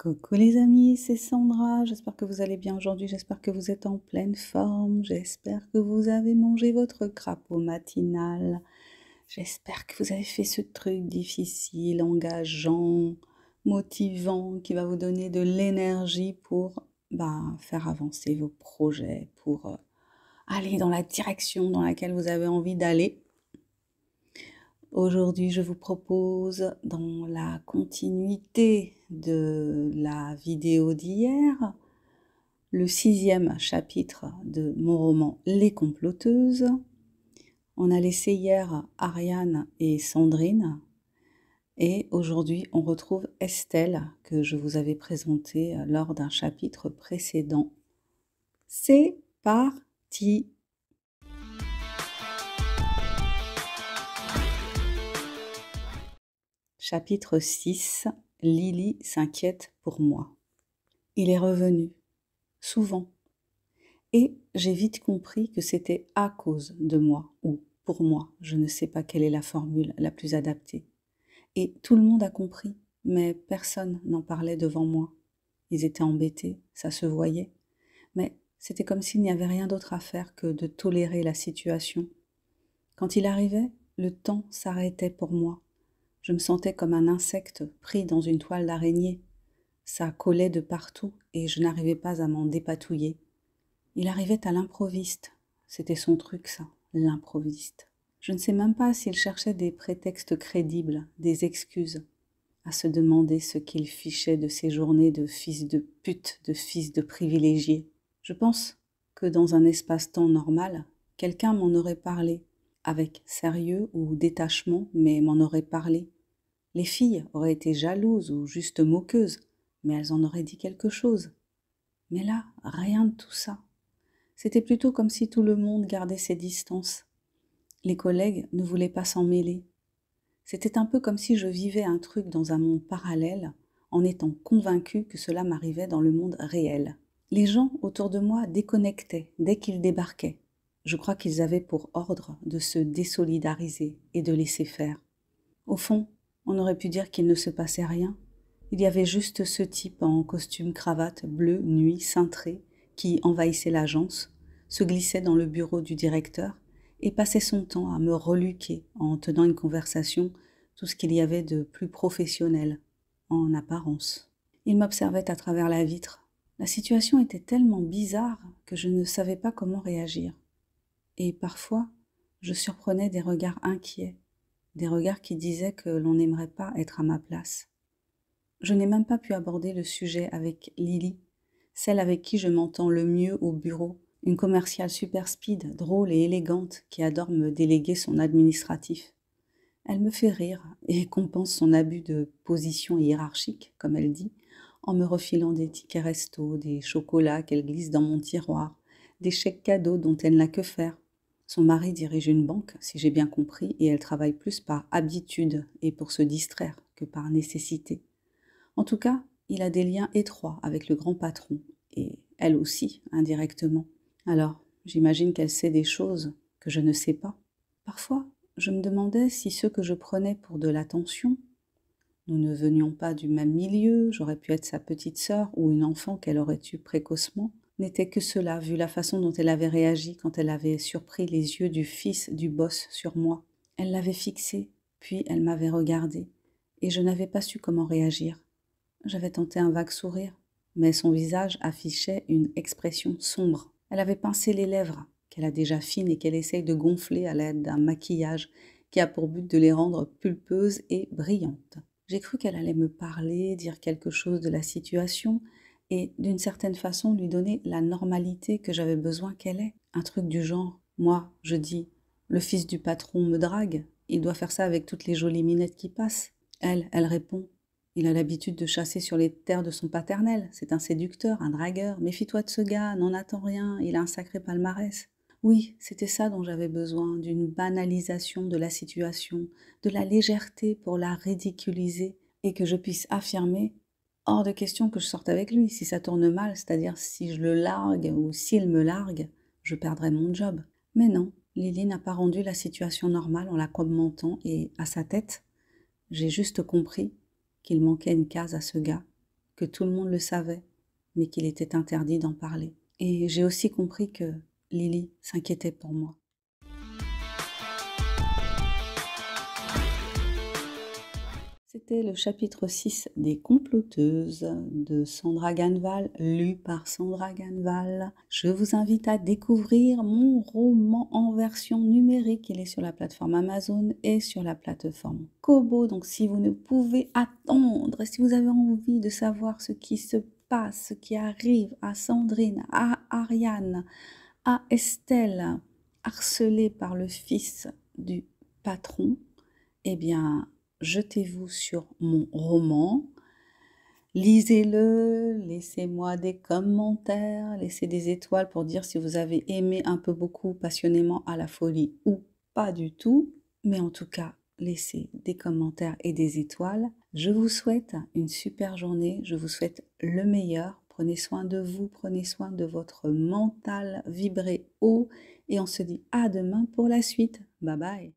Coucou les amis, c'est Sandra, j'espère que vous allez bien aujourd'hui, j'espère que vous êtes en pleine forme, j'espère que vous avez mangé votre crapaud matinal, j'espère que vous avez fait ce truc difficile, engageant, motivant, qui va vous donner de l'énergie pour faire avancer vos projets, pour aller dans la direction dans laquelle vous avez envie d'aller. Aujourd'hui, je vous propose, dans la continuité de la vidéo d'hier, le 6e chapitre de mon roman Les Comploteuses. On a laissé hier Ariane et Sandrine, et aujourd'hui on retrouve Estelle, que je vous avais présentée lors d'un chapitre précédent. C'est parti! Chapitre 6. Lily s'inquiète pour moi. Il est revenu, souvent, et j'ai vite compris que c'était à cause de moi, ou pour moi, je ne sais pas quelle est la formule la plus adaptée. Et tout le monde a compris, mais personne n'en parlait devant moi. Ils étaient embêtés, ça se voyait, mais c'était comme s'il n'y avait rien d'autre à faire que de tolérer la situation. Quand il arrivait, le temps s'arrêtait pour moi. Je me sentais comme un insecte pris dans une toile d'araignée. Ça collait de partout et je n'arrivais pas à m'en dépatouiller. Il arrivait à l'improviste. C'était son truc, ça, l'improviste. Je ne sais même pas s'il cherchait des prétextes crédibles, des excuses, à se demander ce qu'il fichait de ces journées de fils de pute, de fils de privilégiés. Je pense que dans un espace-temps normal, quelqu'un m'en aurait parlé, avec sérieux ou détachement, mais m'en aurait parlé. Les filles auraient été jalouses ou juste moqueuses, mais elles en auraient dit quelque chose. Mais là, rien de tout ça. C'était plutôt comme si tout le monde gardait ses distances. Les collègues ne voulaient pas s'en mêler. C'était un peu comme si je vivais un truc dans un monde parallèle, en étant convaincue que cela m'arrivait dans le monde réel. Les gens autour de moi déconnectaient dès qu'ils débarquaient. Je crois qu'ils avaient pour ordre de se désolidariser et de laisser faire. Au fond, on aurait pu dire qu'il ne se passait rien. Il y avait juste ce type en costume cravate bleu nuit cintré qui envahissait l'agence, se glissait dans le bureau du directeur et passait son temps à me reluquer en tenant une conversation, tout ce qu'il y avait de plus professionnel, en apparence. Il m'observait à travers la vitre. La situation était tellement bizarre que je ne savais pas comment réagir. Et parfois, je surprenais des regards inquiets, des regards qui disaient que l'on n'aimerait pas être à ma place. Je n'ai même pas pu aborder le sujet avec Lily, celle avec qui je m'entends le mieux au bureau, une commerciale super speed, drôle et élégante qui adore me déléguer son administratif. Elle me fait rire et compense son abus de position hiérarchique, comme elle dit, en me refilant des tickets resto, des chocolats qu'elle glisse dans mon tiroir, des chèques cadeaux dont elle n'a que faire. Son mari dirige une banque, si j'ai bien compris, et elle travaille plus par habitude et pour se distraire que par nécessité. En tout cas, il a des liens étroits avec le grand patron, et elle aussi, indirectement. Alors, j'imagine qu'elle sait des choses que je ne sais pas. Parfois, je me demandais si ceux que je prenais pour de l'attention, nous ne venions pas du même milieu, j'aurais pu être sa petite sœur ou une enfant qu'elle aurait eue précocement, n'était que cela, vu la façon dont elle avait réagi quand elle avait surpris les yeux du fils du boss sur moi. Elle l'avait fixé, puis elle m'avait regardé, et je n'avais pas su comment réagir. J'avais tenté un vague sourire, mais son visage affichait une expression sombre. Elle avait pincé les lèvres, qu'elle a déjà fines et qu'elle essaye de gonfler à l'aide d'un maquillage qui a pour but de les rendre pulpeuses et brillantes. J'ai cru qu'elle allait me parler, dire quelque chose de la situation, et d'une certaine façon lui donner la normalité que j'avais besoin qu'elle ait. Un truc du genre, moi, je dis, le fils du patron me drague, il doit faire ça avec toutes les jolies minettes qui passent. Elle répond, il a l'habitude de chasser sur les terres de son paternel, c'est un séducteur, un dragueur, méfie-toi de ce gars, n'en attends rien, il a un sacré palmarès. Oui, c'était ça dont j'avais besoin, d'une banalisation de la situation, de la légèreté pour la ridiculiser, et que je puisse affirmer hors de question que je sorte avec lui. Si ça tourne mal, c'est-à-dire si je le largue ou s'il me largue, je perdrai mon job. Mais non, Lily n'a pas rendu la situation normale en la commentant et à sa tête, j'ai juste compris qu'il manquait une case à ce gars, que tout le monde le savait, mais qu'il était interdit d'en parler. Et j'ai aussi compris que Lily s'inquiétait pour moi. C'était le chapitre 6 des Comploteuses de Sandra Ganval, lu par Sandra Ganval. Je vous invite à découvrir mon roman en version numérique. Il est sur la plateforme Amazon et sur la plateforme Kobo. Donc si vous ne pouvez attendre, si vous avez envie de savoir ce qui se passe, ce qui arrive à Sandrine, à Ariane, à Estelle, harcelée par le fils du patron, eh bien, jetez-vous sur mon roman, lisez-le, laissez-moi des commentaires, laissez des étoiles pour dire si vous avez aimé un peu beaucoup, passionnément à la folie ou pas du tout. Mais en tout cas, laissez des commentaires et des étoiles. Je vous souhaite une super journée, je vous souhaite le meilleur. Prenez soin de vous, prenez soin de votre mental, vibrez haut et on se dit à demain pour la suite. Bye bye.